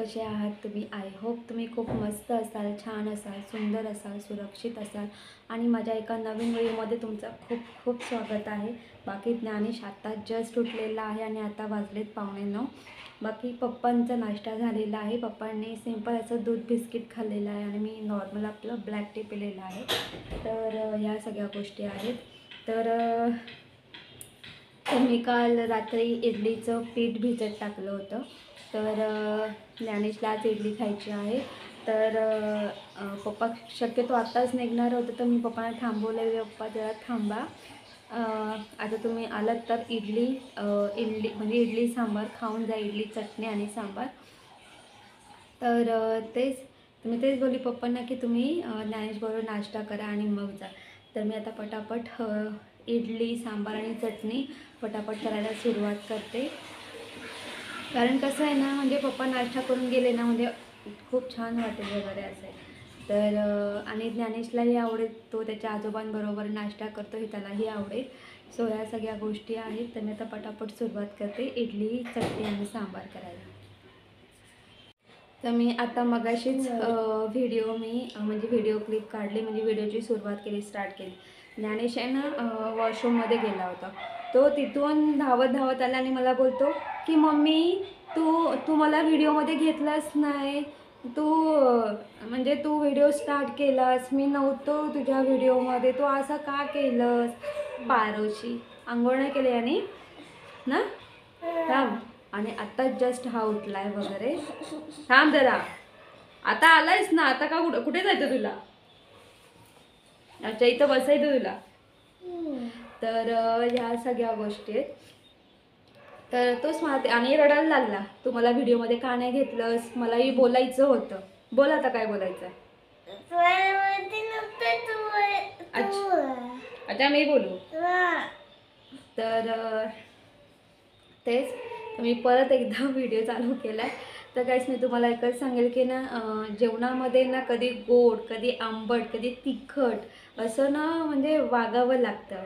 कसे आहात तुम्ही? आय होप तुम्ही खूप मस्त असाल, छान असाल, सुंदर असाल, सुरक्षित असाल आणि माझ्या एका नवीन व्हिडिओमध्ये तुमचं खूप खूप स्वागत आहे. बाकी ज्ञानेश आता जस्ट उठलेला आहे आणि आता वाजलेत 8:45. बाकी पप्पांचा नाश्ता झालेला आहे. पप्पांनी सिंपल असं दूध बिस्किट खाल्लेलं आहे आणि मी नॉर्मल आपलं ब्लॅक टी पिलेलं आहे. तर ह्या सगळ्या गोष्टी आहेत. तर मी काल रात्री इडलीचं पीठ भिजत टाकलं होतं. तर ज्ञानेशला आज इडली खायची आहे. तर पप्पा शक्यतो आत्ताच निघणार होतं, तर मी पप्पांना थांबवलं. पप्पा जरा थांबा, आता तुम्ही आलात तर इडली म्हणजे इडली सांबार खाऊन जा, इडली चटणी आणि सांबार. तर मी तेच बोलली पप्पांना की तुम्ही ज्ञानेशबरोबर नाश्ता करा आणि मग जा. तर मी आता पटापट इडली सांबार आणि चटणी पटापट करायला सुरुवात करते. कारण कसं आहे ना, म्हणजे पप्पा नाश्ता करून गेले ना, म्हणजे खूप छान वाटेल वगैरे असं आहे. तर आणि ज्ञानेशलाही आवडेल, तो त्याच्या आजोबांबरोबर नाश्ता करतो, हे त्यालाही आवडेल. सो ह्या सगळ्या गोष्टी आहेत. तर मी आता पटापट सुरुवात करते इडली चटणी आणि सांबार करायला. तर मी आता मगाशीच व्हिडिओ क्लिप काढली, म्हणजे व्हिडिओची सुरुवात केली, स्टार्ट केली. ज्ञानेश आहे ना वॉशरूममध्ये गेला होता. तो तिथून धावत धावत आला आणि मला बोलतो की मम्मी तू मला व्हिडिओमध्ये घेतलंच नाही, तू व्हिडिओ स्टार्ट केलास, मी नव्हतो तुझ्या व्हिडिओमध्ये, तू असं का केलंस? पारोशी आंघोळ नाही केली आणि ना थांब. आणि आता जस्ट हा उठलाय वगैरे. थांब जरा, आता आलायस ना, आता का कुठे जायचं तुला? अच्छा, इथं बसायचं तुला. तर ह्या सगळ्या गोष्टी आहेत. तर तोच मला आणि रडायला लागला, तू मला व्हिडिओमध्ये का नाही घेतलंस, मलाही बोलायचं होतं. बोल आता काय बोलायचं. अच्छा मी बोलू. तर तेच मी परत एकदा व्हिडिओ चालू केला. तर काहीच मी तुम्हाला एकच सांगेल की ना, जेवणामध्ये ना कधी गोड, कधी आंबट, कधी तिखट असं ना म्हणजे वागावं लागतं.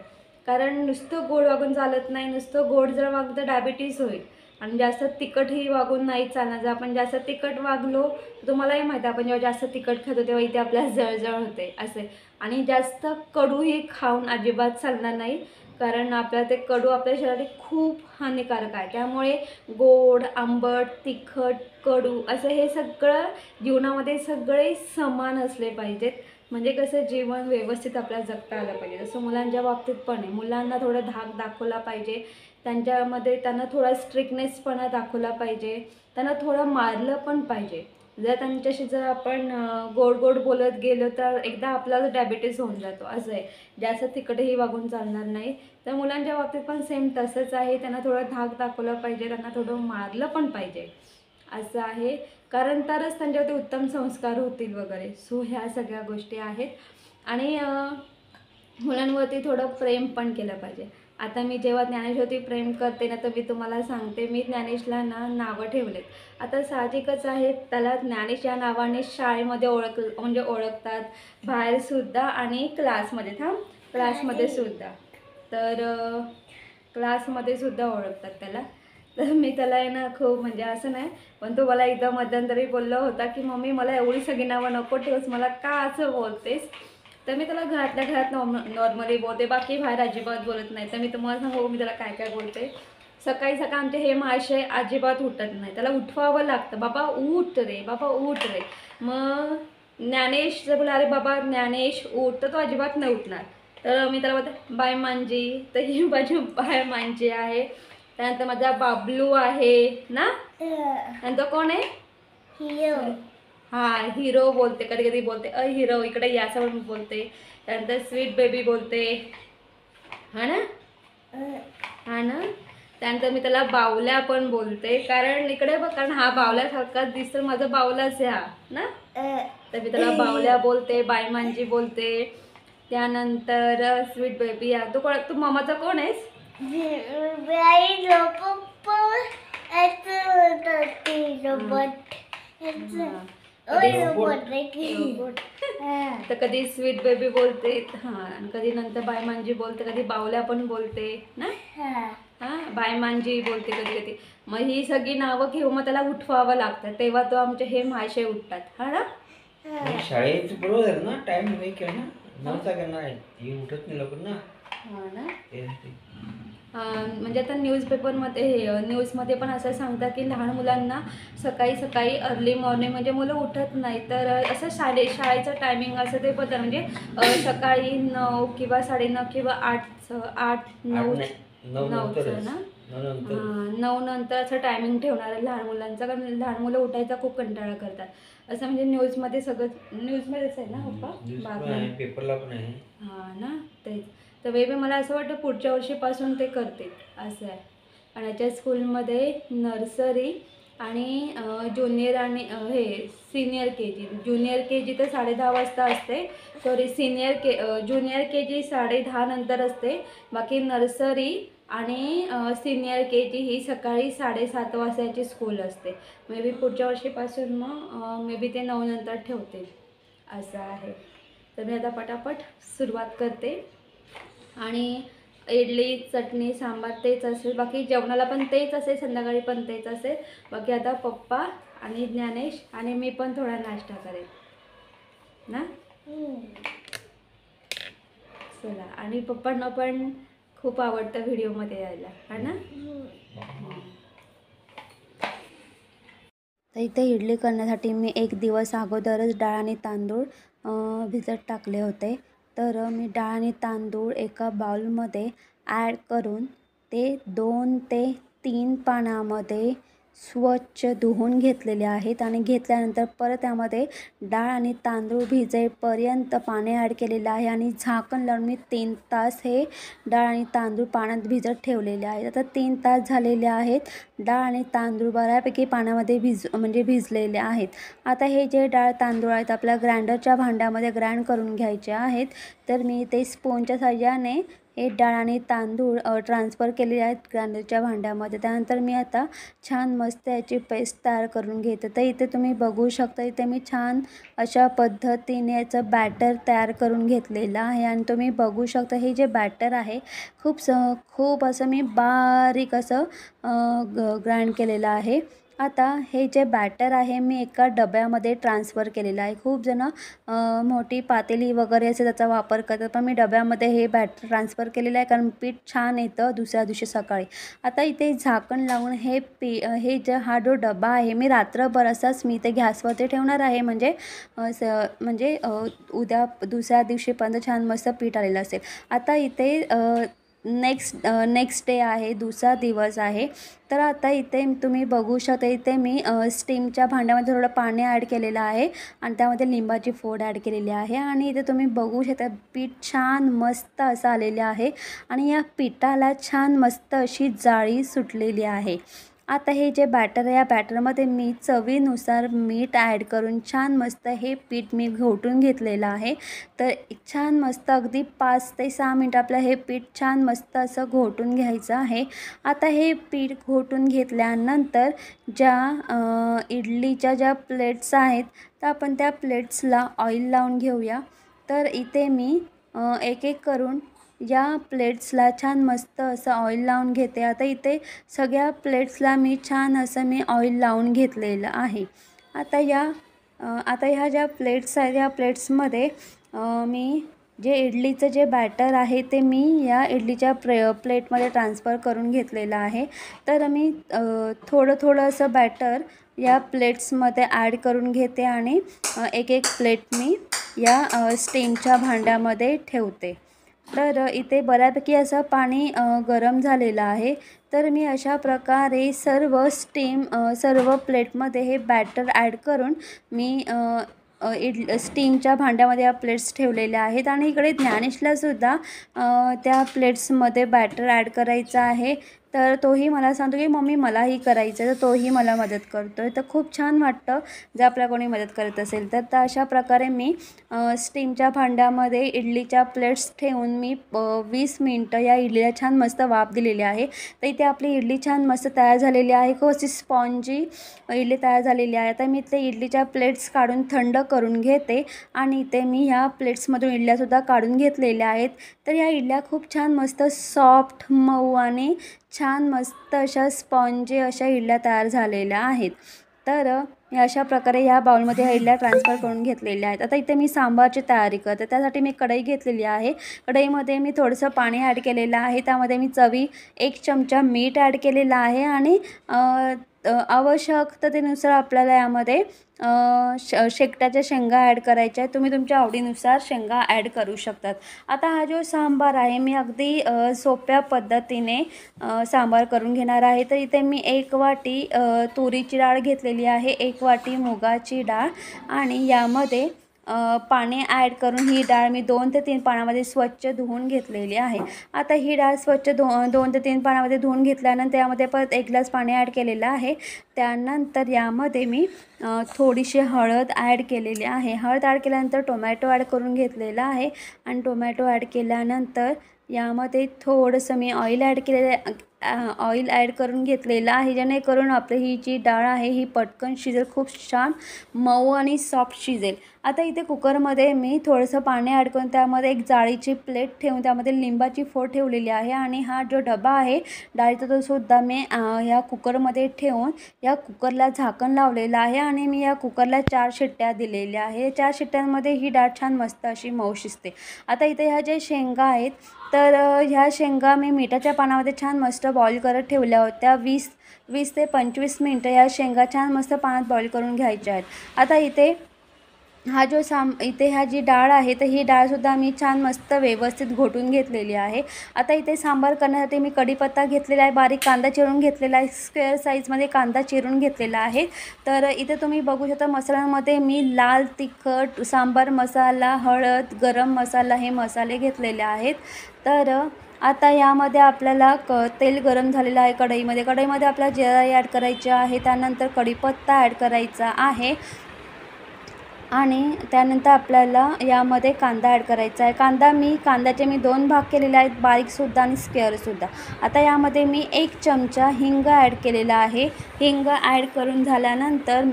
कारण नुसतं गोड वागून चालत नाही. नुसतं गोड जर वागलं तर डायबिटीस होईल. आणि जास्त तिखटही वागून नाही चालणार. जर आपण जास्त तिखट वागलो, तुम्हालाही माहिती आहे, आपण जेव्हा जास्त तिखट खातो तेव्हा इथे आपल्याला जळजळ होते असे. आणि जास्त कडूही खाऊन अजिबात चालणार नाही, कारण आपल्याला ते कडू आपल्या शरीरासाठी खूप हानिकारक आहे. त्यामुळे गोड, आंबट, तिखट, कडू असं हे सगळं जीवनामध्ये सगळे समान असले पाहिजेत. म्हणजे कसं जीवन व्यवस्थित आपल्याला जगता आलं पाहिजे. जसं मुलांच्या बाबतीत पण आहे. मुलांना थोडं धाक दाखवला पाहिजे, त्यांना थोडा स्ट्रिक्टनेसपणा दाखवला पाहिजे, त्यांना थोडं मारलं पण पाहिजे. जर त्यांच्याशी जर आपण गोड गोड बोलत गेलो तर एकदा आपल्याला डायबिटीस होऊन जातो असं आहे. जास्त तिखटही वागून चालणार नाही. तर मुलांच्या बाबतीत पण सेम तसंच आहे. त्यांना थोडं धाक दाखवलं पाहिजे, त्यांना थोडं मारलं पण पाहिजे असं आहे. कारण तरच त्यांच्यावरती उत्तम संस्कार होतील वगैरे. सो ह्या सगळ्या गोष्टी आहेत. आणि मुलांवरती थोडं प्रेम पण केलं पाहिजे. आता मी जेव्हा ज्ञानेशवरती प्रेम करते ना, तर मी तुम्हाला सांगते, मी ज्ञानेशला ना नावं ठेवलेत. आता साहजिकच आहे, त्याला ज्ञानेश या नावाने शाळेमध्ये ओळखतात, बाहेरसुद्धा आणि क्लासमध्ये सुद्धा. तर क्लासमध्ये सुद्धा ओळखतात त्याला. तर मी त्याला आहे ना खूप म्हणजे असं नाही, पण तो मला एकदा मध्यंतरी बोलला होता की मम्मी मला एवढी सगळी नावं नको ठेवूस, मला का असं बोलतेस? तर मी त्याला घरातल्या घरात नॉर्मली बोलते, बाकी बाहेर अजिबात बोलत नाही. तर मी तुम्हाला सांगू मी त्याला काय काय बोलते. सकाळी सकाळी आमचे हे महाशय अजिबात उठत नाही, त्याला उठवावं लागतं. बाबा उठ रे, बाबा उठ रे. मग ज्ञानेश जर बोला अरे बाबा ज्ञानेश उठ, तर तो अजिबात नाही उठणार. तर मी त्याला बोलते बाय मांजी, तर ही माझी बाय मांजी आहे. त्यानंतर माझा बाबलू आहे ना, नंतर कोण आहे? हिरो. हां, हिरो बोलते, कधी कधी बोलते हिरो इकडे यासवर बोलते. त्यानंतर स्वीट बेबी बोलते, हा ना. त्यानंतर मी त्याला बावल्या पण बोलते, कारण इकडे बघ, कारण हा बावल्यासारखाच दिसतो, माझा बावलाच आहे हा ना. तर मी त्याला बावल्या बोलते, बायमांजी बोलते. त्यानंतर स्वीट बेबी. तू मामाचा कोण आहेस? तर कधी स्वीट बेबी बोलते, हां, कधी नंतर बायमांजी बोलते, कधी बावल्या पण बोलते ना. हां बाय मांजी बोलते कधी कधी. मग ही सगळी नावं घेऊन मग त्याला उठवावं लागतं, तेव्हा तो आमचे हे मासे उठतात. हा ना शाळेत बरोबर ना, टाइम नाही केला ना, नव्हता करणार आहे ही उठत नाही लवकर ना. हा ना म्हणजे आता न्यूजमध्ये पण असं सांगतात की लहान मुलांना सकाळी सकाळी अर्ली मॉर्निंग म्हणजे मुलं उठत नाही तर असं शाळेचं टायमिंग असं ते बदल म्हणजे सकाळी 9 किंवा 9:30 किंवा 8-9चं ना 9 नंतर असं टायमिंग ठेवणार आहे लहान मुलांचा, कारण लहान मुलं उठायचा खूप कंटाळा करतात असं म्हणजे न्यूजमध्ये सगळं न्यूजमध्येच आहे ना पप्पा, बातम्या पेपरला पण आहे. हां ना तेच. तर बेबी मला असं वाटतं पुढच्या वर्षीपासून ते करते असं आहे. आणि याच्या स्कूलमध्ये नर्सरी आणि ज्युनियर आणि हे सीनियर के जी, ज्युनियर के जी तर 10:30 वाजता असते, सॉरी ज्युनियर के जी 10:30 नंतर असते, बाकी नर्सरी आणि सीनियर के जी ही सकाळी 7:30 वाजताची स्कूल असते. मे बी पुढच्या वर्षीपासून मग मे बी ते 9 नंतर ठेवते असं आहे. तर मी आता पटापट सुरुवात करते. आणि इडली चटणी सांबार तेच असेल, बाकी जेवणाला पण तेच असेल, संध्याकाळी पण तेच असेल. बाकी आता पप्पा आणि ज्ञानेश आणि मी पण थोडा नाश्ता करेल ना. चला, आणि पप्पांना पण खूप आवडतं व्हिडिओमध्ये यायला, हा ना. तर इथे इडली करण्यासाठी मी एक दिवस अगोदरच डाळ आणि तांदूळ भिजत टाकले होते. तर मी डाळ आणि तांदूळ एका बाउलमध्ये ॲड करून ते 2 ते 3 पाण्यामध्ये स्वच्छ धुवून घेतलेले आहेत. आणि घेतल्यानंतर परत त्यामध्ये डाळ आणि तांदूळ भिजेपर्यंत पाणी ॲड केलेलं आहे आणि झाकण लावून मी 3 तास हे डाळ आणि तांदूळ पाण्यात भिजत ठेवलेले आहेत. आता 3 तास झालेले आहेत. डाळ आणि तांदूळ बऱ्यापैकी पाण्यामध्ये भिजलेले आहेत. आता हे जे डाळ तांदूळ आहेत आपल्या ग्राइंडरच्या भांड्यामध्ये ग्राइंड करून घ्यायचे आहेत. तर मी ते स्पूनच्या साहाय्याने हे डाळ आणि तांदूळ ट्रान्सफर केलेले आहेत ग्राइंडरच्या भांड्यामध्ये. त्यानंतर मी आता छान मस्त याची पेस्ट तयार करून घेते. तर इथे तुम्ही बघू शकता, इथे मी छान अशा पद्धतीने याचं बॅटर तयार करून घेतलेलं आहे. आणि तुम्ही बघू शकता हे जे बॅटर आहे खूप असं मी बारीक असं ग्राइंड केलेलं आहे. आता हे जे बॅटर आहे मी एका डब्यामध्ये ट्रान्सफर केलेलं आहे. खूप जणं मोठी पातेली वगैरे असे त्याचा वापर करतात, पण मी डब्यामध्ये हे बॅटर ट्रान्सफर केलेलं आहे कारण पीठ छान येतं दुसऱ्या दिवशी सकाळी. आता इथे झाकण लावून हे हा जो डबा आहे मी रात्रभर असाच मी इथे गॅसवरती ठेवणार आहे, म्हणजे उद्या दुसऱ्या दिवशीपर्यंत छान मस्त पीठ आलेलं असेल. आता इथे नेक्स्ट डे आहे, दुसरा दिवस आहे. तर आता इथे तुम्ही बघू शकता, इथे मी स्टीमच्या भांड्यामध्ये थोडं पाणी ॲड केलेलं आहे आणि त्यामध्ये लिंबाची फोड ॲड केलेली आहे. आणि इथे तुम्ही बघू शकता पीठ छान मस्त असं आलेलं आहे आणि या पिठाला छान मस्त अशी जाळी सुटलेली आहे. आता हे जे बॅटर आहे या बॅटरमध्ये मी चवीनुसार मीठ ॲड करून छान मस्त हे पीठ मी घोटून घेतलेलं आहे. तर छान मस्त अगदी 5 ते 6 मिनटं आपलं हे पीठ छान मस्त असं घोटून घ्यायचं आहे. आता हे पीठ घोटून घेतल्यानंतर ज्या इडलीच्या ज्या प्लेट्स आहेत तर आपण त्या प्लेट्सला ऑइल लावून घेऊया. तर इथे मी एक एक करून या प्लेट्सला छान मस्त असं ऑइल लावून घेते. आता इथे सगळ्या प्लेट्सला मी छान असं ऑइल लावून घेतलेलं आहे. आता ह्या ज्या प्लेट्स आहेत या प्लेट्समध्ये मी जे इडलीचं जे बॅटर आहे ते मी या इडलीच्या प्लेटमध्ये ट्रान्सफर करून घेतलेलं आहे. तर मी थोडं असं बॅटर या प्लेट्समध्ये ॲड करून घेते आणि एक प्लेट मी या स्टीमच्या भांड्यामध्ये ठेवते. तर इथे बऱ्यापैकी असं पाणी गरम झालेलं आहे. तर मी अशा प्रकारे सर्व प्लेटमध्ये हे बॅटर ॲड करून मी स्टीमच्या भांड्यामध्ये या प्लेट्स ठेवलेल्या आहेत. आणि इकडे ज्ञानेशलासुद्धा त्या प्लेट्समध्ये बॅटर ॲड करायचं आहे. तर तोही मला सांगतो की मम्मी मलाही करायचं आहे, तर तोही मला मदत करतो आहे. तर खूप छान वाटतं जर आपल्याला कोणी मदत करत असेल तर. अशा प्रकारे मी स्टीमच्या भांड्यामध्ये इडलीच्या प्लेट्स ठेवून मी 20 मिनटं या इडलीला छान मस्त वाफ दिलेली आहे. तर इथे आपली इडली छान मस्त तयार झालेली आहे. खूप अशी स्पॉन्जी इडली तयार झालेली आहे. आता मी ते इडलीच्या प्लेट्स काढून थंड करून घेते आणि इथे मी ह्या प्लेट्समधून इडल्यासुद्धा काढून घेतलेल्या आहेत. तर ह्या इडल्या खूप छान मस्त सॉफ्ट मऊ आणि छान मस्त अशा स्पॉन्जी अशा इडल्या तयार झालेल्या आहेत. तर अशा प्रकारे ह्या बाउलमध्ये ह्या इडल्या ट्रान्सफर करून घेतलेल्या आहेत. आता इथे मी सांबारची तयारी करते. त्यासाठी मी कढई घेतलेली आहे. कढईमध्ये मी थोडंसं पाणी ॲड केलेलं आहे. त्यामध्ये मी 1 चमचा मीठ ॲड केलेलं आहे आणि आवश्यकतेनुसार आपल्याला यामध्ये शेकटाच्या शेंगा ॲड करायच्या आहेत. तुम्ही तुमच्या आवडीनुसार शेंगा ॲड करू शकतात. आता हा जो सांबार आहे मी अगदी सोप्या पद्धतीने सांबार करून घेणार आहे. तर इथे मी 1 वाटी तुरीची डाळ घेतलेली आहे, 1 वाटी मुगाची डाळ आणि यामध्ये पाणी ॲड करून ही डाळ मी 2 ते 3 पाण्यामध्ये स्वच्छ धुवून घेतलेली आहे. आता ही डाळ स्वच्छ 2 ते 3 पाण्यामध्ये धुवून घेतल्यानंतर यामध्ये परत 1 ग्लास पाणी ॲड केलेलं आहे. त्यानंतर यामध्ये मी थोडीशी हळद ॲड केलेली आहे. हळद ॲड केल्यानंतर टोमॅटो ॲड करून घेतलेला आहे आणि टोमॅटो ॲड केल्यानंतर यामध्ये थोडंसं मी ऑइल ॲड करून घेतलेलं आहे, जेणेकरून आपली ही जी डाळ आहे ही पटकन शिजेल, खूप छान मऊ आणि सॉफ्ट शिजेल. आता इथे कुकरमध्ये मी थोडंसं पाणी ॲड करून त्यामध्ये एक जाळीची प्लेट ठेवून त्यामध्ये लिंबाची फोड ठेवलेली आहे आणि हा जो डबा आहे डाळीचा तो सुद्धा मी ह्या कुकरमध्ये ठेवून या कुकरला झाकण लावलेलं आहे आणि मी या कुकरला 4 शिट्ट्या दिलेल्या आहे. 4 शिट्ट्यांमध्ये ही डाळ छान मस्त अशी मऊ शिजते. आता इथे ह्या ज्या शेंगा आहेत तर ह्या शेंगा मी मिठाच्या पाण्यामध्ये छान मस्त बॉईल करत ठेवल्या होत्या. 20 ते 25 मिनटं या शेंगा छान मस्त पाण्यात बॉईल करून घ्यायच्या आहेत. आता इथे इथे ह्या जी डाळ आहे तर ही डाळसुद्धा मी छान मस्त व्यवस्थित घोटून घेतलेली आहे. आता इथे सांबार करण्यासाठी मी कढीपत्ता घेतलेला आहे, बारीक कांदा चिरून घेतलेला आहे, स्क्वेअर साईजमध्ये कांदा चिरून घेतलेला आहे. तर इथे तुम्ही बघू शकता मसाल्यांमध्ये मी लाल तिखट, सांबार मसाला, हळद, गरम मसाला हे मसाले घेतलेले आहेत. तर आता यामध्ये आपल्याला तेल गरम झालेलं आहे कढईमध्ये आपल्याला जिरा ॲड करायचे आहे. त्यानंतर कढीपत्ता ॲड करायचा आहे आणि त्यानंतर आपल्याला यामध्ये कांदा ॲड करायचा आहे. कांद्याचे मी 2 भाग केलेले आहेत, बारीकसुद्धा आणि स्क्वेअरसुद्धा. आता यामध्ये मी 1 चमचा हिंग ॲड केलेला आहे. हिंग ॲड करून झाल्यानंतर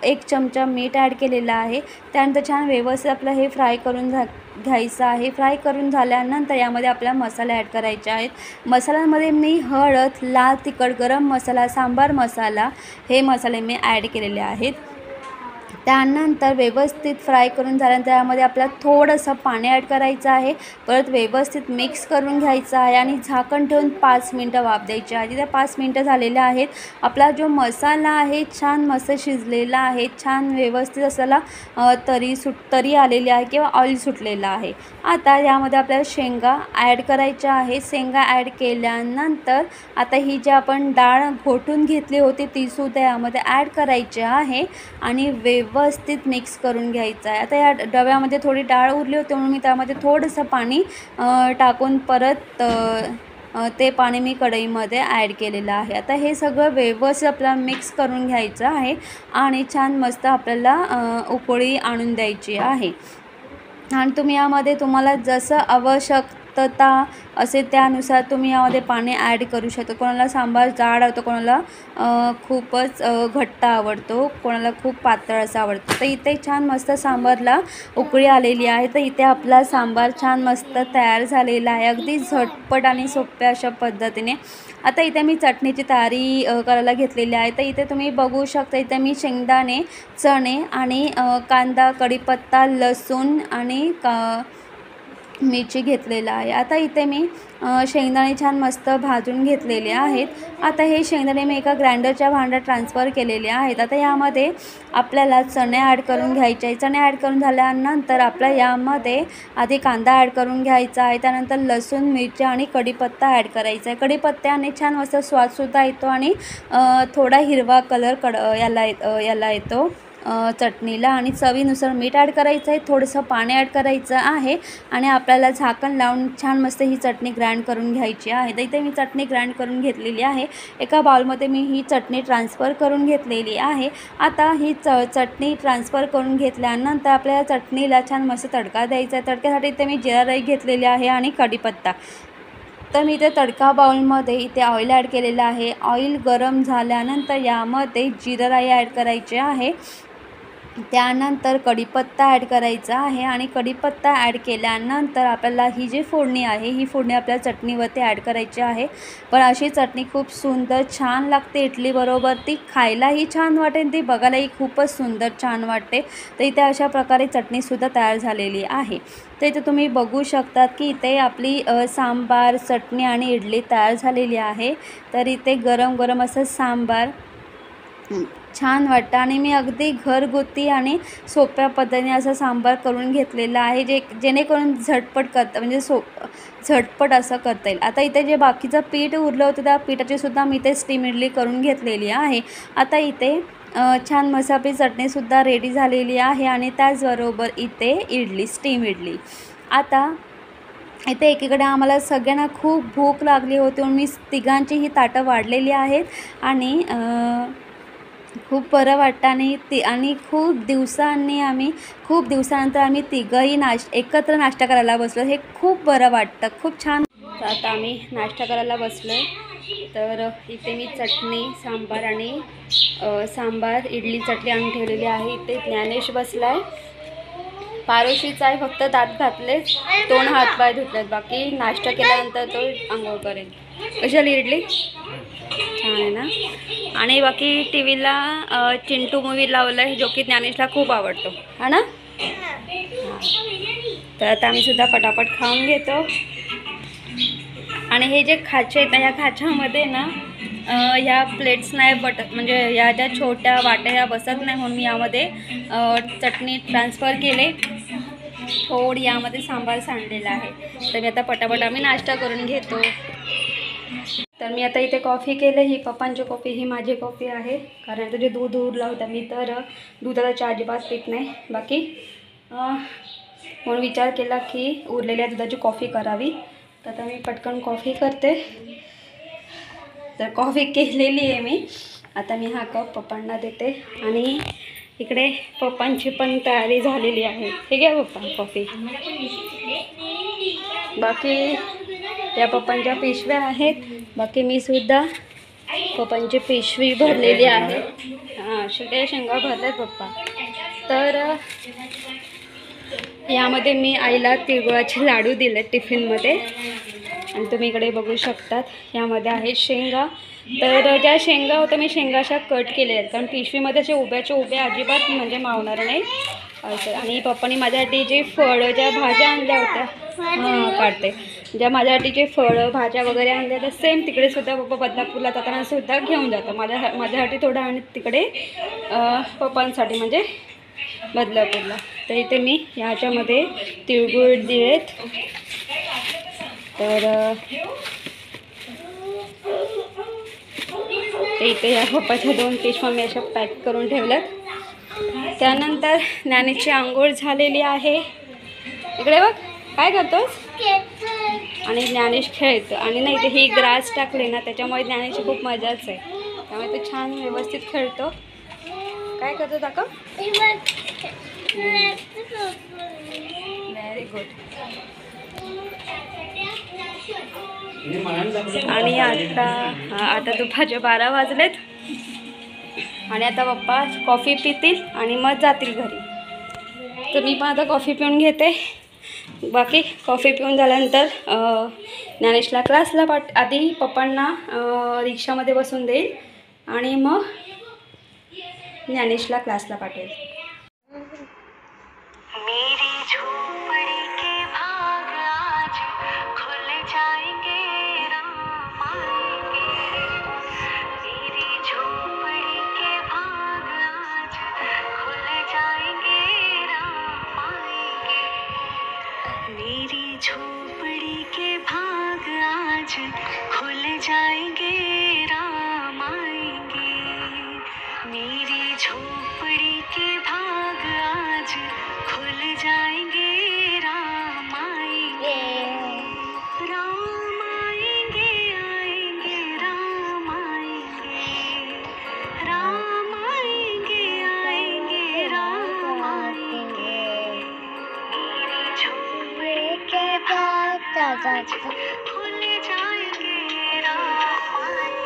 1 चमचा मीठ ॲड केलेलं आहे. त्यानंतर छान व्यवस्थित आपलं हे फ्राय करून घ्यायचं आहे. फ्राय करून झाल्यानंतर यामध्ये आपल्याला मसाले ॲड करायचे आहेत. मसाल्यांमध्ये मी हळद, लाल तिखट, गरम मसाला, सांबार मसाला हे मसाले मी ॲड केलेले आहेत. त्यानंतर व्यवस्थित फ्राय करून झाल्यानंतर यामध्ये आपल्याला थोडंसं पाणी ॲड करायचं आहे. परत व्यवस्थित मिक्स करून घ्यायचं आहे आणि झाकण ठेवून 5 मिनटं वाफ द्यायची आहे. तिथे 5 मिनटं झालेले आहेत. आपला जो मसाला आहे छान मस्त शिजलेला आहे, छान व्यवस्थित असाला तरी आलेली आहे किंवा ऑइल सुटलेलं आहे. आता यामध्ये आपल्याला शेंगा ॲड करायच्या आहे. शेंगा ॲड केल्यानंतर आता ही जी आपण डाळ घोटून घेतली होती तीसुद्धा यामध्ये ॲड करायची आहे आणि व्यवस्थित मिक्स करून घ्यायचं आहे. आता या डब्यामध्ये थोडी डाळ उरली होती म्हणून मी त्यामध्ये थोडंसं पाणी टाकून परत ते पाणी मी कढईमध्ये ॲड केलेलं आहे. आता हे सगळं व्यवस्थित आपल्याला मिक्स करून घ्यायचं आहे आणि छान मस्त आपल्याला उकळी आणून द्यायची आहे. आणि तुम्ही यामध्ये तुम्हाला जसं आवश्यकता असेल त्यानुसार तुम्ही यामध्ये पाणी ॲड करू शकता. कोणाला सांबार जाड आवडतो, कोणाला खूपच घट्ट आवडतो, कोणाला खूप पातळ असं आवडतं. तर इथे छान मस्त सांबारला उकळी आलेली आहे. तर इथे आपला सांबार छान मस्त तयार झालेला आहे, अगदी झटपट आणि सोप्या अशा पद्धतीने. आता इथे मी चटणीची तयारी करायला घेतलेली आहे. तर इथे तुम्ही बघू शकता इथे मी शेंगदाणे, चणे आणि कांदा, कढीपत्ता, लसूण आणि मिरची घेतलेला आहे. आता इथे मी शेंगदाणे छान मस्त भाजून घेतलेले आहेत. आता हे शेंगदाणे मी एका ग्राइंडरच्या भांड्यात ट्रान्सफर केलेले आहेत. आता यामध्ये आपल्याला चणे ॲड करून घ्यायचे आहे. चणे ॲड करून झाल्यानंतर आपल्या यामध्ये आधी कांदा ॲड करून घ्यायचा आहे. त्यानंतर लसूण, मिरची आणि कढीपत्ता ॲड करायचा आहे. कढीपत्त्याने छान मस्त स्वादसुद्धा येतो आणि थोडा हिरवा कलर याला येतो. चटणीला आणि चवीनुसार मीठ ॲड करायचं आहे, थोडंसं पाणी ॲड करायचं आहे आणि आपल्याला झाकण लावून छान मस्त ही चटणी ग्राइंड करून घ्यायची आहे. तर इथे मी चटणी ग्राइंड करून घेतलेली आहे. एका बाउलमध्ये मी ही चटणी ट्रान्सफर करून घेतलेली आहे. आता ही चटणी ट्रान्सफर करून घेतल्यानंतर आपल्याला चटणीला छान मस्त तडका द्यायचा आहे. तडक्यासाठी इथे मी जिरा राई घेतलेली आहे आणि कढीपत्ता. तर मी इथे तडका बाउलमध्ये इथे ऑइल ॲड केलेलं आहे. ऑइल गरम झाल्यानंतर यामध्ये जिरा राई ॲड करायचे आहे. त्यानंतर कढीपत्ता ॲड करायचा आहे आणि कढीपत्ता ॲड केल्यानंतर आपल्याला ही जी फोडणी आहे ही फोडणी आपल्या चटणीवरती ॲड करायची आहे. पण अशी चटणी खूप सुंदर छान लागते इडलीबरोबर. ती खायलाही छान वाटेल, ती बघायलाही खूपच सुंदर छान वाटते. तर इथे अशा प्रकारे चटणीसुद्धा तयार झालेली आहे. तर इथे तुम्ही बघू शकतात की इथे आपली सांबार, चटणी आणि इडली तयार झालेली आहे. तर इथे गरम गरम असं सांबार छान वाटतं आणि मी अगदी घरगुती आणि सोप्या पद्धतीने असं सांबार करून घेतलेलं आहे, जेणेकरून झटपट करता म्हणजे झटपट असं करता येईल. आता इथे जे बाकीचं पीठ उरलं होतं त्या पिठाचीसुद्धा मी इथे स्टीम इडली करून घेतलेली आहे. आता इथे छान मस्त आपली चटणीसुद्धा रेडी झालेली आहे आणि त्याचबरोबर इथे इडली, स्टीम इडली. आता इथे एकीकडे आम्हाला सगळ्यांना खूप भूक लागली होती म्हणून मी तिघांची ही ताटं वाढलेली आहेत आणि खूप बरं वाटतं आणि खूप दिवसानंतर आम्ही तिघंही एकत्र नाश्ता करायला बसलो. हे खूप बरं वाटतं, खूप छान. तर आता आम्ही नाश्ता करायला बसलो आहे. तर इथे मी चटणी, सांबार आणि सांबार, इडली, चटणी आणून ठेवलेली आहे. इथे ज्ञानेश बसला आहे. पारोशीचा आहे, फक्त दात घातले, तोंड हातपाय धुतलेत, बाकी नाश्ता केल्यानंतर तो आंघोळ करेल. कशी आली इडली? छान आहे ना. आणि बाकी टी व्हीला चिंटू मूवी लावलं आहे, जो की ज्ञानेशला खूप आवडतो, हा ना. तर आता आम्हीसुद्धा पटापट खाऊन घेतो. आणि हे जे खाचे आहेत ना, या खाच्यामध्ये ना ह्या प्लेट्स नाही म्हणजे या ज्या छोट्या वाट्या ह्या बसत नाही, म्हणून मी यामध्ये चटणी ट्रान्सफर केले. थोडी यामध्ये सांबार सांडलेला आहे. तर मी आता पटापट आम्ही नाश्ता करून घेतो. तर मी आता इथे कॉफी केलं. ही पप्पांची कॉफी, ही माझी कॉफी आहे. कारण आता जे दूध उरलं होतं, मी तर दुधाला चहा अजिबात पीत नाही. बाकी म्हणून विचार केला की उरलेल्या दुधाची कॉफी करावी. तर आता मी पटकन कॉफी करते. तर कॉफी केलेली आहे मी. आता मी हा कप पप्पांना देते आणि इकडे पप्पांची पण तयारी झालेली आहे. हे घ्या पप्पा कॉफी. बाकी या पप्पांच्या पिशव्या आहेत. बाकी मी सुद्धा पप्पांची पिशवी भरलेली आहे. हां, सगळ्या शेंगा भरल्यात पप्पा. तर यामध्ये मी आईला तिळगुळाचे लाडू दिले टिफिनमध्ये आणि तुम्ही इकडे बघू शकतात यामध्ये आहेत शेंगा. तर ज्या शेंगा होत्या मी शेंगा अशा कट केलेल्या आहेत, कारण पिशवीमध्ये असे उभ्या अजिबात म्हणजे मावणार नाही असं. आणि पप्पांनी माझ्यासाठी जे फळं, ज्या भाज्या आणल्या होत्या, काढते, ज्या माझ्यासाठी जे फळं भाज्या वगैरे आणल्या तर सेम तिकडे सुद्धा पप्पा बदलापूरला जाताना सुद्धा घेऊन जातात. माझ्यासाठी थोडं आणि तिकडे पप्पांसाठी म्हणजे बदलापूरला. तर इथे मी ह्याच्यामध्ये तिळगुळ दिलेत. तर इथे या पप्पाच्या 2 पिशव्या मी अशा पॅक करून ठेवल्यात. त्यानंतर ज्ञानेशची आंघोळ झालेली आहे. इकडे बघ काय करतोस. आणि ज्ञानेश खेळतो. आणि नाही ते ही ग्रास टाकले ना, त्याच्यामुळे ज्ञानेशची खूप मजाच आहे. त्यामुळे तो छान व्यवस्थित खेळतो. काय करतो दाखव. Very good. आणि आता दुपारचे 12 वाजलेत आणि आता पप्पा कॉफी पितील आणि मग जातील घरी. तर मी पण आता कॉफी पिऊन घेते. बाकी कॉफी पिऊन झाल्यानंतर ज्ञानेशला क्लासला आधी पप्पांना रिक्षामध्ये बसून देईल आणि मग ज्ञानेशला क्लासला पाठवेल. मेरी झोपड़ी के भाग आज खुल जाएंगे, राम आएंगे. मेरी झोपड़ी के आज खुल जाएंगे राह पानी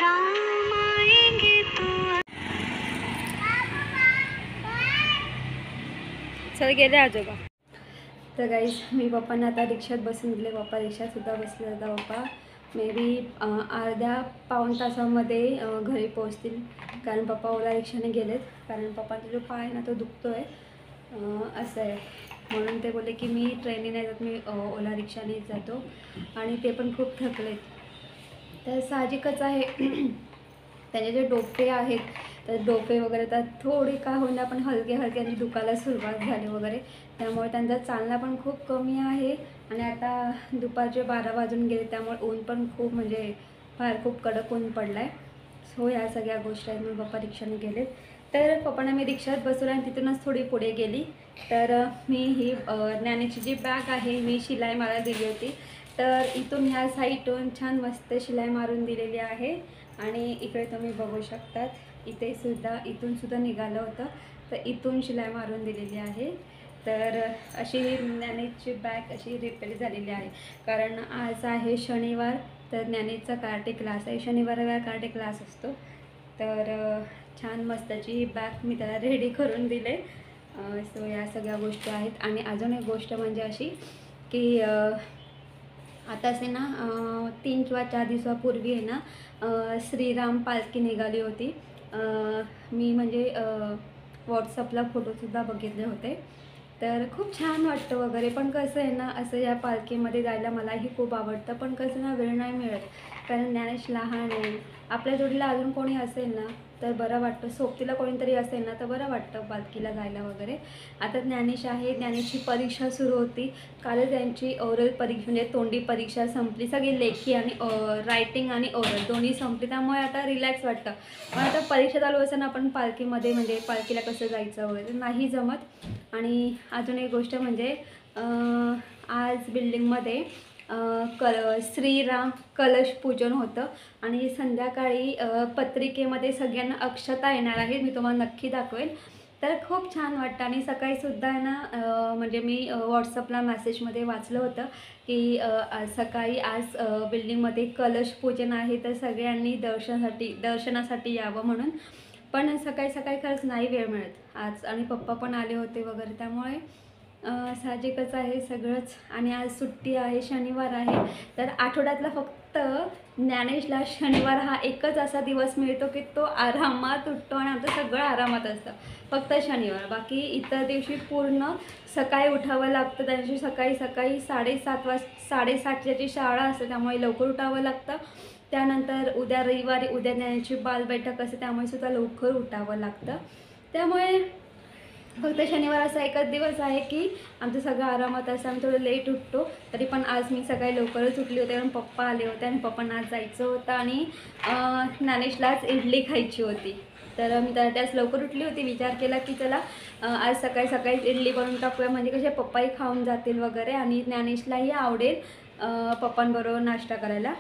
राम आएंगे तो चल गेले आजोबा. तर गाईज मी पप्पांना आता रिक्षात बसून दिले. पप्पा रिक्षातसुद्धा बसले. आता पप्पा मे बी अर्ध्या पाऊण तासामध्ये घरी पोहोचतील. कारण पप्पा ओला रिक्षाने गेलेत. कारण पप्पांचा जो पाय आहे ना तो दुखतो आहे, असं आहे. म्हणून ते बोलले की मी ट्रेनने नाही जात, मी ओला रिक्षानेच जातो. आणि ते पण खूप थकलेत. तर साहजिकच आहे त्याचे जे डोके आहेत, तर डोके वगैरे तर थोडी का होईना पण हलके आणि दुखायला सुरुवात झाली वगैरे. त्यामुळे त्यांचा चालना पण खूप कमी आहे. आणि आता दुपारचे 12 वाजून गेले, त्यामुळे ऊन पण खूप म्हणजे फार खूप कडक ऊन पडला आहे. सो ह्या सगळ्या गोष्टी आहेत. मग पप्पा रिक्षाने गेलेत. तर पप्पांना मी रिक्षात बसवलं आणि तिथूनच थोडी पुढे गेली. तर मी ही ज्ञानेची जी बॅग आहे मी शिलाई मारायला दिली होती. तर इथून ह्या साईडून छान मस्त शिलाई मारून दिलेली आहे. आणि इकडे तुम्ही बघू शकतात, इथून सुद्धा निघालं होतं, तर इथून शिलाई मारून दिलेली आहे. तर अशी ही ज्ञानेची बॅग अशी रिपेअर झालेली आहे. कारण आज आहे शनिवार, तर ज्ञानेचा कराटे क्लास आहे. शनिवार कराटे क्लास असतो. तर छान मस्तची ही बॅग मी त्याला रेडी करून दिले. सो या सगळ्या गोष्टी आहेत. आणि अजून एक गोष्ट म्हणजे अशी की आता असे ना 3 किंवा 4 दिवसापूर्वी आहे ना श्रीराम पालखी निघाली होती. मी म्हणजे व्हॉट्सअपला फोटोसुद्धा बघितले होते. तर खूप छान वाटतं वगैरे. पण कसं आहे ना, असं या पालखीमध्ये जायला मलाही खूप आवडतं. पण कसं ना, वेळ नाही मिळत. कारण ज्ञानेश लहान आहे. आपल्या जोडीला अजून कोणी असेल ना तर बरं वाटतं. सोबतीला कोणीतरी असेल ना तर बरं वाटतं पालखीला जायला वगैरे. आता ज्ञानेश आहे, ज्ञानेशची परीक्षा सुरू होती. कालच त्यांची ओरल परीक्षा म्हणजे तोंडी परीक्षा संपली. सगळी लेखी आणि रायटिंग आणि ओरल दोन्ही संपली. त्यामुळे आता रिलॅक्स वाटतं. पण आता परीक्षा चालू असताना आपण पालखीमध्ये म्हणजे पालखीला कसं जायचं वगैरे नाही जमत. आणि अजून एक गोष्ट म्हणजे आज बिल्डिंगमध्ये श्रीराम कलश पूजन होतं. आणि संध्याकाळी पत्रिकेमध्ये सगळ्यांना अक्षता येणार आहे. मी तुम्हाला नक्की दाखवेन. तर खूप छान वाटतं. आणि सकाळीसुद्धा आहे ना म्हणजे मी व्हॉट्सअपला मेसेजमध्ये वाचलं होतं की सकाळी आज बिल्डिंगमध्ये कलश पूजन आहे, तर सगळ्यांनी दर्शनासाठी यावं म्हणून. पण सकाळी खरंच नाही वेळ मिळत आज. आणि पप्पा पण आले होते वगैरे, त्यामुळे साहजिकच आहे सगळंच. आणि आज सुट्टी आहे, शनिवार आहे. तर आठवड्यातला फक्त ज्ञानेशला शनिवार हा एकच असा दिवस मिळतो की तो आरामात उठतो आणि आमचं सगळं आरामात असतं. फक्त शनिवार. बाकी इतर दिवशी पूर्ण सकाळी उठावं लागतं. त्या दिवशी सकाळी 7:30 त्याची शाळा असते, त्यामुळे लवकर उठावं लागतं. त्यानंतर उद्या रविवारी ज्ञानेची बालबैठक असते, त्यामुळे सुद्धा लवकर उठावं लागतं. त्यामुळे फक्त शनिवार असा एकच दिवस आहे की आमचं सगळं आरामात असतं. आम्ही थोडं लेट उठतो. तरी पण आज मी सकाळी लवकरच उठली होते, कारण पप्पा आले होते आणि पप्पांना आज जायचं होतं. आणि ज्ञानेशलाच इडली खायची होती. तर मी त्याच लवकर उठली होती. विचार केला की चला आज सकाळी इडली बनवून टाकूया, म्हणजे कसे पप्पाही खाऊन जातील वगैरे आणि ज्ञानेशलाही आवडेल पप्पांबरोबर नाश्ता करायला,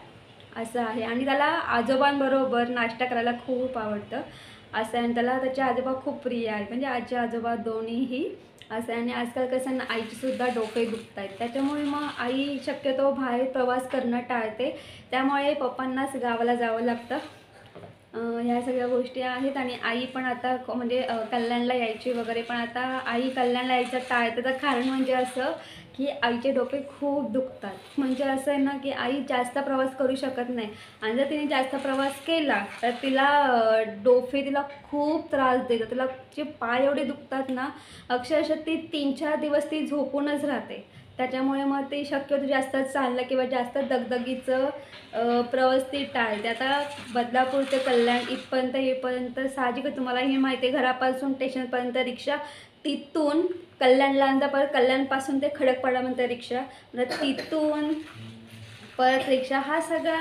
असं आहे. आणि त्याला आजोबांबरोबर नाश्ता करायला खूप आवडतं असं आहे. आणि त्याला त्याचे आजोबा खूप प्रिय आहेत, म्हणजे आजी आजोबा दोन्हीही असं आहे. आणि आजकाल कसं ना आईचीसुद्धा डोके दुखत आहेत, त्याच्यामुळे मग आई शक्यतो बाहेर प्रवास करणं टाळते. त्यामुळे पप्पांनाच गावाला जावं लागतं. ह्या सगळ्या गोष्टी आहेत. आणि आई पण आता म्हणजे कल्याणला यायची वगैरे, पण आता आई कल्याणला यायचं टाळते. त्याचं कारण म्हणजे असं की आईचे डोके खूप दुखतात. म्हणजे असं आहे ना की आई जास्त प्रवास करू शकत नाही. आणि जर तिने जास्त प्रवास केला तर तिला खूप त्रास देतं. तिला जे पाय एवढे दुखतात ना, अक्षरशः ती 3-4 दिवस ती झोपूनच राहते. त्याच्यामुळे मग ते शक्यतो जास्त चाललं किंवा जास्त दगदगीचं प्रवास ती टाळते. आता बदलापूर ते कल्याण येईपर्यंत साहजिकच तुम्हालाही माहिती आहे, घरापासून स्टेशनपर्यंत रिक्षा, तिथून कल्याणला आणता, परत कल्याणपासून ते खडकपाडापर्यंत रिक्षा, तिथून परत रिक्षा, हा सगळा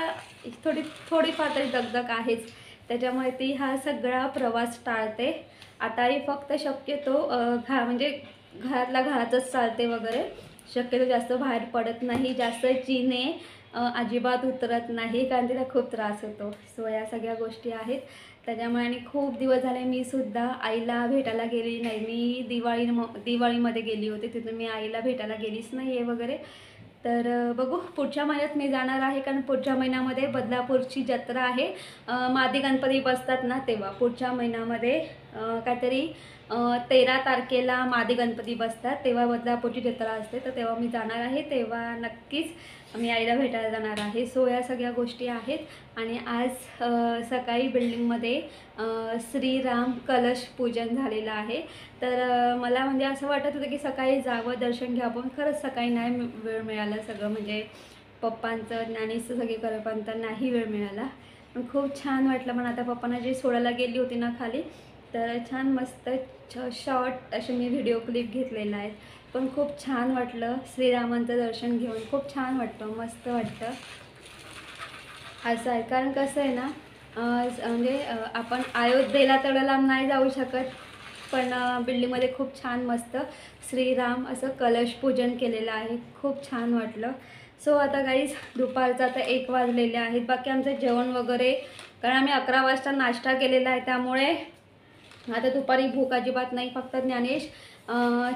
थोडीफार तरी दगदग आहेच. त्याच्यामुळे ती हा सगळा प्रवास टाळते. आताही फक्त शक्यतो म्हणजे घरातल्या घरातच चालते वगैरे, शक्यतो जास्त बाहेर पडत नाही, जास्त जिने अजिबात उतरत नाही कारण तिला खूप त्रास होतो. सो या सगळ्या गोष्टी आहेत त्याच्यामुळे. आणि खूप दिवस झाले मी सुद्धा आईला भेटायला गेली नाही. मी दिवाळीमध्ये गेली होती, तिथून मी आईला भेटायला गेलीच नाही आहे वगैरे. तर बघू पुढच्या महिन्यात मी जाणार आहे कारण पुढच्या महिन्यामध्ये बदलापूरची जत्रा आहे. मादी गणपती बसतात ना तेव्हा पुढच्या महिन्यामध्ये काहीतरी 13 तारखेला मादी गणपती बसतात, तेव्हा बदलापूरची जत्रा असते. तर तेव्हा मी जाणार आहे, तेव्हा नक्कीच मी आईला भेटायला जाणार आहे. सो या सगळ्या गोष्टी आहेत. आणि आज सकाळी बिल्डिंगमध्ये श्रीराम कलश पूजन झालेलं आहे. तर मला म्हणजे असं वाटत होतं की सकाळी जावं, दर्शन घ्यावं, पण खरंच सकाळी नाही वेळ मिळाला. सगळं म्हणजे पप्पांचं ज्ञानेशचं सगळे करेपर्यंत नाही वेळ मिळाला. पण खूप छान वाटलं. पण आता पप्पांना जे सोडायला गेली होती ना खाली, तर छान मस्त शॉर्ट असे मी व्हिडिओ क्लिप घेतलेला आहे. पण खूप छान वाटलं श्रीरामांचं दर्शन घेऊन, खूप छान वाटतं, मस्त वाटतं. असं आहे कारण कसं आहे ना, म्हणजे आपण अयोध्येला तेवढं लांब नाही जाऊ शकत, पण बिल्डिंगमध्ये खूप छान मस्त श्रीराम असं कलश पूजन केलेलं आहे, खूप छान वाटलं. सो आता गाईज दुपारचं आता 1 वाजलेले आहेत. बाकी आमचं जेवण वगैरे, कारण आम्ही 11 वाजता नाश्ता केलेला आहे, त्यामुळे आता दुपारी भूक अजिबात नाही. फक्त ज्ञानेश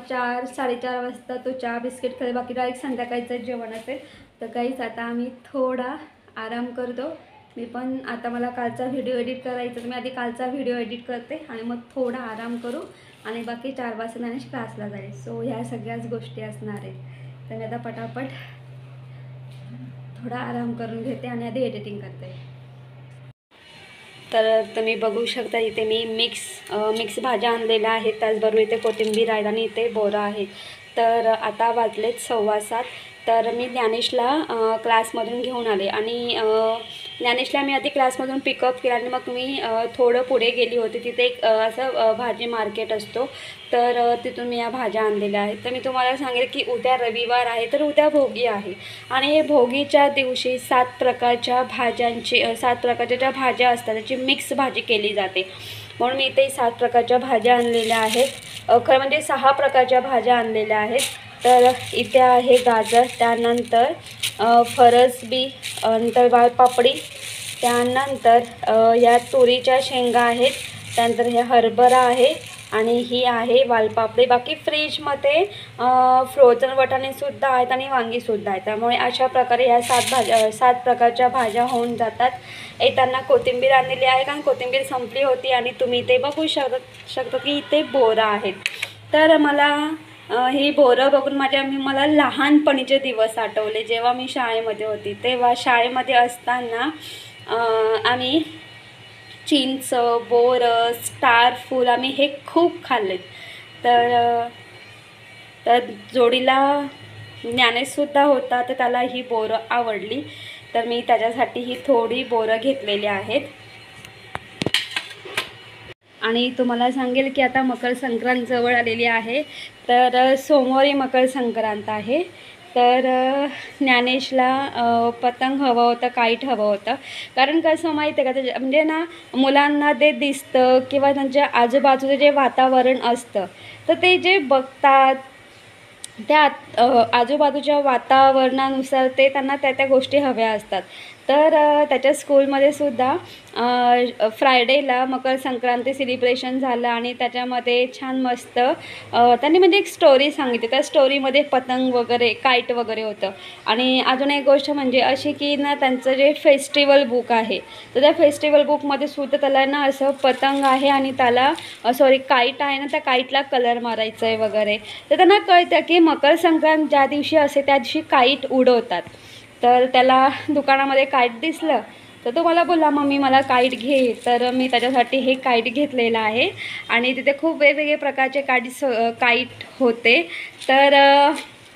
4-4:30 वाजता तो चहा बिस्किट खाईल, बाकी डायरेक्ट संध्याकाळचं जेवण असेल. तर काहीच आता आम्ही थोडा आराम करतो. मी पण आता मला कालचा व्हिडिओ एडिट करायचा, तर मी आधी कालचा व्हिडिओ एडिट करते आणि मग थोडा आराम करू आणि बाकी 4 वाजता ज्ञानेश क्लासला जाईल. सो ह्या सगळ्याच गोष्टी असणार आहेत. तर मी आता पटापट थोडा आराम करून घेते आणि आधी एडिटिंग करते. तर तुम्ही बघू शकता इथे मी मिक्स भाज्या आणलेल्या आहेत, त्याचबरोबर इथे कोथिंबीर आहे आणि इथे बोरं आहे. तर आता वाजलेत 6:15. तर मी ज्ञानेशला क्लासमधून घेऊन आले आणि ज्ञानेशला मी आधी क्लासमधून पिकअप केला आणि मग मी थोडं पुढे गेली होती. तिथे एक असं भाजी मार्केट असतो, तर तिथून मी या भाज्या आणलेल्या आहेत. तर मी तुम्हाला सांगेल की उद्या रविवार आहे, तर उद्या भोगी आहे आणि भोगीच्या दिवशी 7 प्रकारच्या ज्या भाज्या असतात त्याची मिक्स भाजी केली जाते. म्हणून मी इथे 7 प्रकारच्या भाज्या आणलेल्या आहेत. खरं म्हणजे 6 प्रकारच्या भाज्या आणलेल्या आहेत. तर इथे आहे गाजर, त्यानंतर फरसबी, नंतर वालपापडी, त्यानंतर या तुरीच्या शेंगा आहेत, त्यानंतर हे हरभरा आहे आणि ही आहे वालपापडी. बाकी फ्रीजमध्ये फ्रोझन वाटाणेसुद्धा आहेत आणि वांगीसुद्धा आहेत. त्यामुळे अशा प्रकारे ह्या 7 प्रकारच्या भाज्या होऊन जातात. येताना कोथिंबीर आणलेली आहे कारण कोथिंबीर संपली होती आणि तुम्ही ते बघू शकता की इथे बोरं आहेत. तर मला ही बोरं बघून मला लहानपणीचे दिवस आठवले. जेव्हा मी शाळेमध्ये होती तेव्हा शाळेमध्ये असताना आम्ही चिंच, बोरं, स्टार फूल आम्ही हे खूप खाल्लेत. तर जोडीला ज्ञानेशसुद्धा होता, तर त्याला ही बोरं आवडली, तर मी त्याच्यासाठी ही थोडी बोरं घेतलेली आहेत. आणि तुम्हाला सांगेल की आता मकर संक्रांत जवळ आलेली आहे. तर सोमवारी मकर संक्रांत आहे. तर ज्ञानेशला पतंग हवं होतं, काईट हवं होतं. कारण कसं माहिती आहे का, म्हणजे ना मुलांना ते दिसतं किंवा त्यांच्या आजूबाजूचं जे वातावरण असतं, तर ते जे बघतात त्या आजूबाजूच्या वातावरणानुसार ते त्यांना त्या गोष्टी हव्या असतात. तर त्याच्या स्कूलमध्ये सुद्धा फ्रायडेला मकर संक्रांती सेलिब्रेशन झालं आणि त्याच्यामध्ये छान मस्त त्यांनी म्हणजे एक स्टोरी सांगितली. त्या स्टोरीमध्ये पतंग वगैरे, काईट वगैरे होतं. आणि अजून एक गोष्ट म्हणजे अशी की ना त्यांचं जे फेस्टिवल बुक आहे, तर त्या फेस्टिवल बुकमध्ये सुद्धा त्याला ना असं पतंग आहे आणि त्याला काईट आहे ना, त्या काईटला कलर मारायचं आहे वगैरे. तर त्यांना कळतं की मकर संक्रांत ज्या दिवशी असते त्या दिवशी काईट उडवतात. तर त्याला दुकानामध्ये काईट दिसलं तर तो मला बोलला, मम्मी मला काईट घे. तर मी त्याच्यासाठी हे काईट घेतलेलं आहे आणि तिथे खूप वेगवेगळे प्रकारचे काईट होते. तर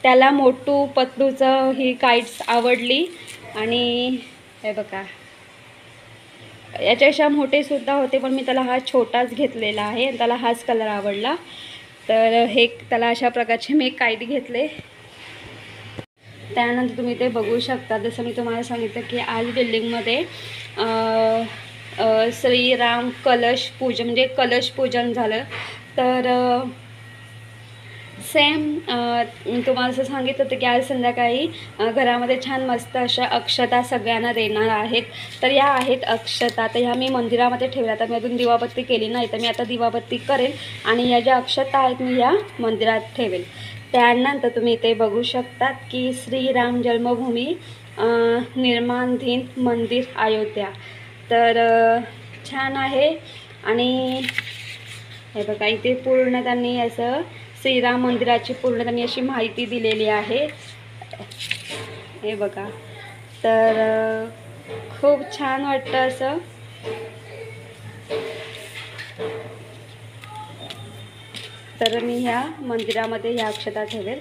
त्याला मोटू पतलूचं ही काईट्स आवडली आणि हे बघा याच्यापेक्षा मोठेसुद्धा होते, पण मी त्याला हा छोटाच घेतलेला आहे आणि त्याला हाच कलर आवडला. तर हे त्याला अशा प्रकारचे मी काईट घेतले. त्यानंतर तुम्ही ते बघू शकता, जसं मी तुम्हाला सांगितलं की आज बिल्डिंगमध्ये श्रीराम कलश पूजन म्हणजे कलश पूजन झालं. तर सेम मी तुम्हाला असं सांगितलं होतं की आज संध्याकाळी घरामध्ये छान मस्त अशा अक्षता सगळ्यांना देणार आहेत. तर या आहेत अक्षता. तर ह्या मी मंदिरामध्ये ठेवल्या. तर मी अजून दिवाबत्ती केली नाही, तर मी आता दिवाबत्ती करेल आणि या ज्या अक्षता आहेत मी या मंदिरात ठेवेल. त्यानंतर तुम्ही इथे बघू शकतात की श्रीराम जन्मभूमी निर्माणाधीन मंदिर अयोध्या. तर छान आहे. आणि हे बघा इथे पूर्ण त्यांनी असं श्रीराम मंदिराची पूर्ण त्यांनी अशी माहिती दिलेली आहे. हे बघा. तर खूप छान वाटतं असं. तर मी ह्या मंदिरामध्ये ह्या अक्षता ठेवेल.